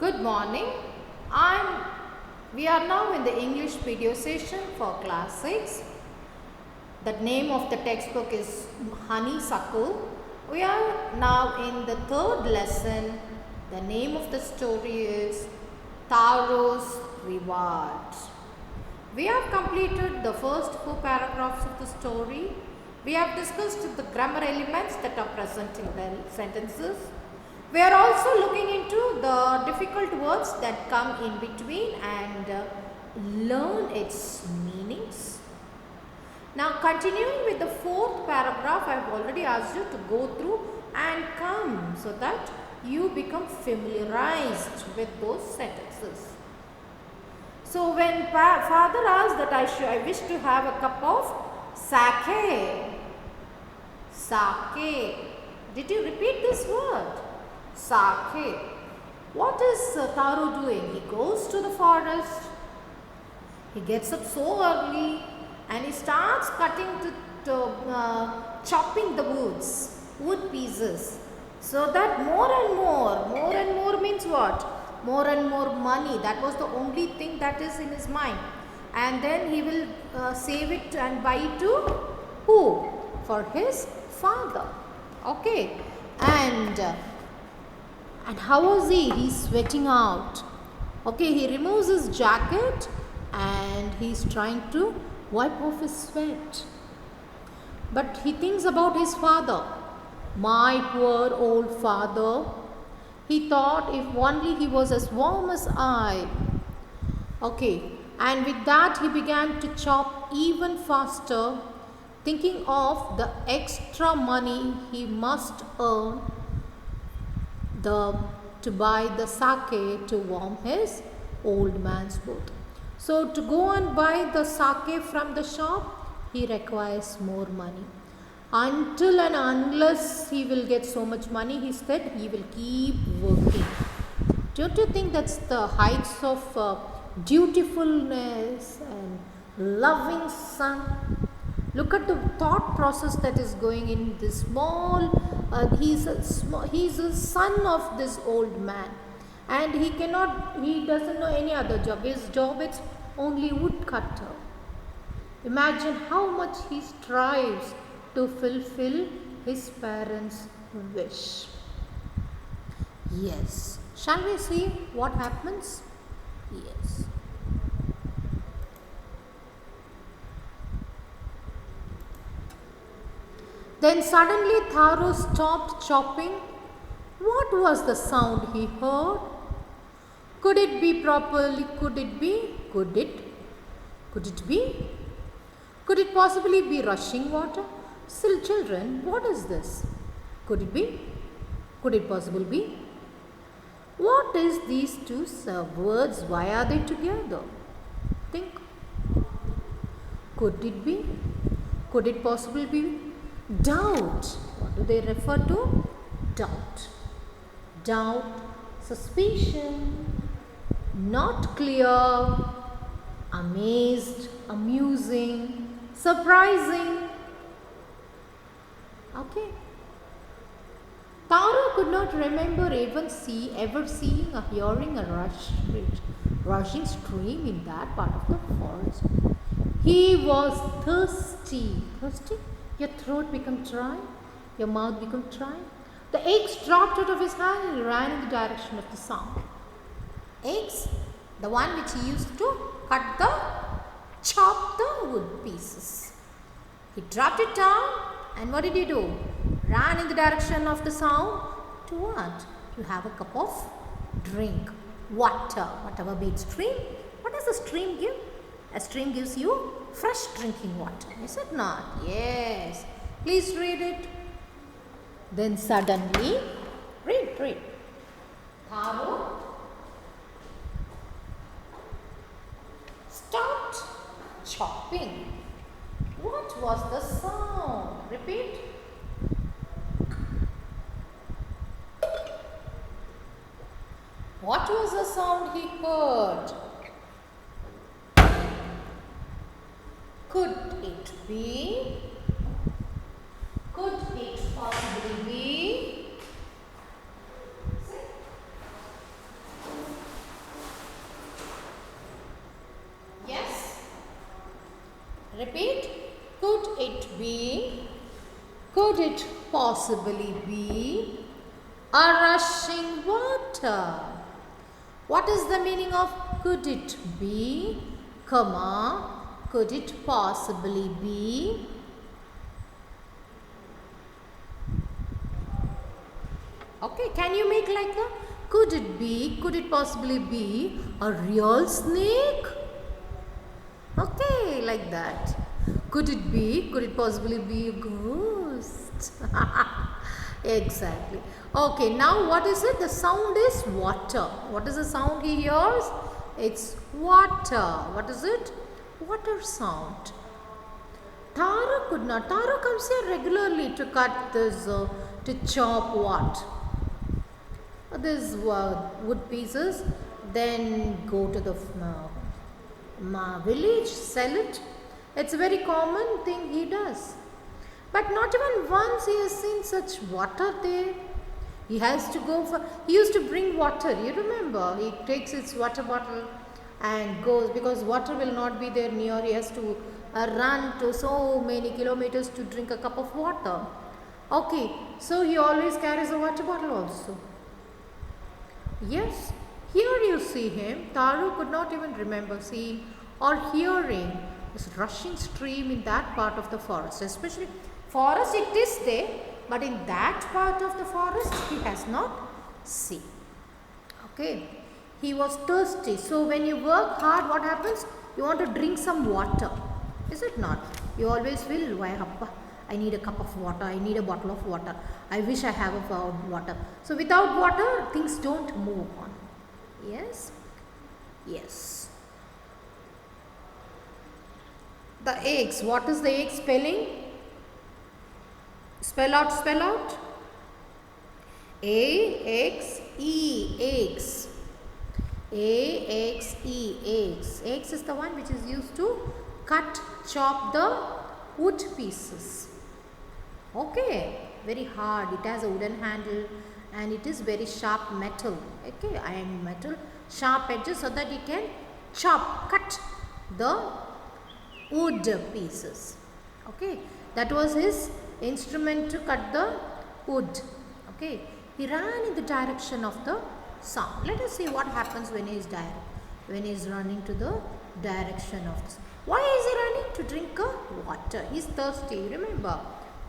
Good morning. I'm we are now in the English video session for class 6. The name of the textbook is Honeysuckle. We are now in the third lesson. The name of the story is Taro's Reward. We have completed the first 4 paragraphs of the story. We have discussed the grammar elements that are present in the sentences. We are also looking into the difficult words that come in between and learn its meanings. Now continuing with the 4th paragraph, I have already asked you to go through and come so that you become familiarized with those sentences. So when father asked that I wish to have a cup of sake. Sake. Did you repeat this word? Sake. What is Taro doing? He goes to the forest. He gets up so early and he starts chopping the wood pieces, so that more and more means what? More and more money. That was the only thing that is in his mind. And then he will save it and buy it to who? For his father. Okay. And how was he? He's sweating out. Okay, he removes his jacket and he's trying to wipe off his sweat. But he thinks about his father. My poor old father. He thought if only he was as warm as I. Okay, and with that he began to chop even faster, thinking of the extra money he must earn to buy the sake to warm his old man's boat. So to go and buy the sake from the shop, he requires more money. Until and unless he will get so much money, he said he will keep working. Don't you think that's the heights of dutifulness and loving son? Look at the thought process that is going in this small. He's a son of this old man, and he doesn't know any other job. His job is only woodcutter. Imagine how much he strives to fulfill his parents' wish. Yes. Shall we see what happens? Yes. Then suddenly Taro stopped chopping. What was the sound he heard? Could it be properly? Could it be? Could it be? Could it possibly be rushing water? Still, children, what is this? Could it be? Could it possibly be? What is these two words? Why are they together? Think. Could it be? Could it possibly be? Doubt. What do they refer to? Doubt. Doubt, suspicion, not clear, amazed, amusing, surprising. Okay. Taro could not remember ever seeing or hearing a rushing stream in that part of the forest. He was thirsty. Thirsty? Your throat became dry? Your mouth became dry? The eggs dropped out of his hand and ran in the direction of the sound. Eggs? The one which he used to chop the wood pieces. He dropped it down and what did he do? Ran in the direction of the sound. To what? To have a cup of drink. Water. Whatever be it stream. What does a stream give? A stream gives you fresh drinking water. Is it not? Yes. Please read it. Then suddenly, read. Taro stopped chopping. What was the sound? Repeat. What was the sound he heard? Could it be? Could it possibly be? Repeat. Could it be? Could it possibly be a rushing water? What is the meaning of could it be, comma, could it possibly be? Okay, can you make like that? Could it be, could it possibly be a real snake? Okay, like that. Could it be, could it possibly be a ghost? Exactly. Okay, now what is it? The sound is water. What is the sound he hears? It's water. What is it? Water sound. Tara could not. Tara comes here regularly to cut this, to chop what? These wood pieces. Then go to the village, sell it. It's a very common thing he does. But not even once he has seen such water there. He has to go for, he used to bring water, you remember. He takes his water bottle and goes, because water will not be there near. He has to run to so many kilometers to drink a cup of water. Okay, so he always carries a water bottle also. Yes, here you see him. Taru could not even remember seeing or hearing this rushing stream in that part of the forest. Especially forest it is there, but in that part of the forest he has not seen. Okay, he was thirsty. So when you work hard, what happens? You want to drink some water, is it not? You always feel, why I need a cup of water, I need a bottle of water, I wish I have a water. So without water, things don't move on. Yes? Yes. The eggs, what is the egg spelling? Spell out, spell out. A-X-E, eggs. A-X-E, eggs. Eggs is the one which is used to chop the wood pieces. Okay, very hard. It has a wooden handle and it is very sharp metal. Okay, iron metal, sharp edges so that you can cut the wood pieces. Okay, that was his instrument to cut the wood. Okay, he ran in the direction of the sound. Let us see what happens when he is running to the direction of the sound. Why is he running? To drink water. He is thirsty, remember.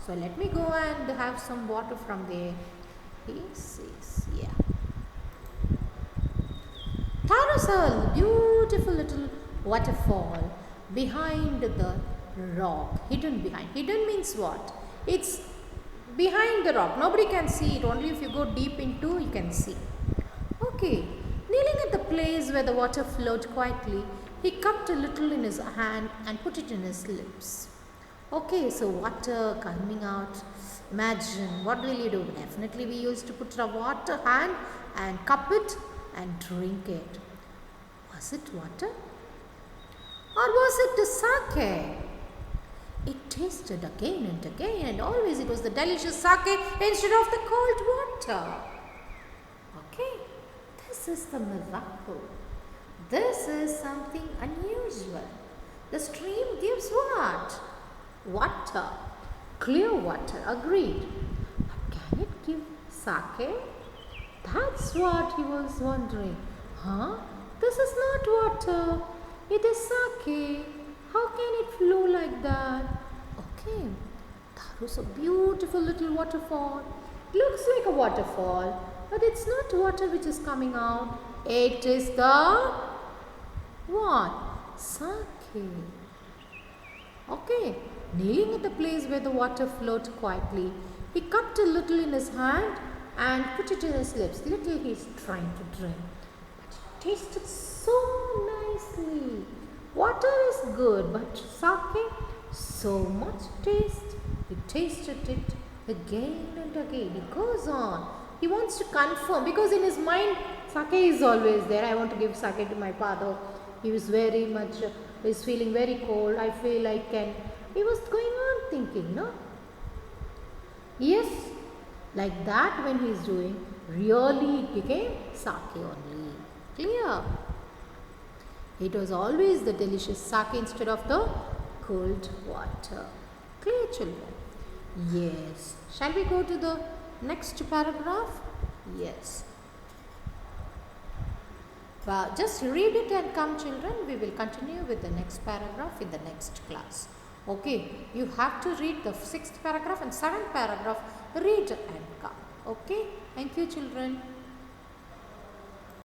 So let me go and have some water from there. He says, yeah. Tara saw a beautiful little waterfall behind the rock. Hidden behind. Hidden means what? It's behind the rock. Nobody can see it. Only if you go deep into, you can see. Okay. Kneeling at the place where the water flowed quietly, he cupped a little in his hand and put it in his lips. Okay, so water coming out. Imagine, what will you do? Definitely we used to put a water hand and cup it and drink it. Was it water? Or was it the sake? It tasted again and again, and always it was the delicious sake instead of the cold water. Okay, this is the miracle. This is something unusual. The stream gives what? Water. Clear water. Agreed. But can it give sake? That's what he was wondering. Huh? This is not water. It is sake. How can it flow like that? Okay. That was a beautiful little waterfall. Looks like a waterfall, but it's not water which is coming out. It is the what? Sake. Okay. Kneeling at the place where the water flowed quietly, he cupped a little in his hand and put it in his lips. Little he's trying to drink. But it tasted so nicely. Water is good, but sake, so much taste. He tasted it again and again. He goes on. He wants to confirm because in his mind, sake is always there. I want to give sake to my father. He was very much, he's feeling very cold. I feel I can. He was going on thinking, no? Yes, like that when he is doing, really it became sake only. Clear? It was always the delicious sake instead of the cold water. Clear, children? Yes. Shall we go to the next paragraph? Yes. Just read it and come, children. We will continue with the next paragraph in the next class. Okay. You have to read the 6th paragraph and 7th paragraph. Read and come. Okay. Thank you, children.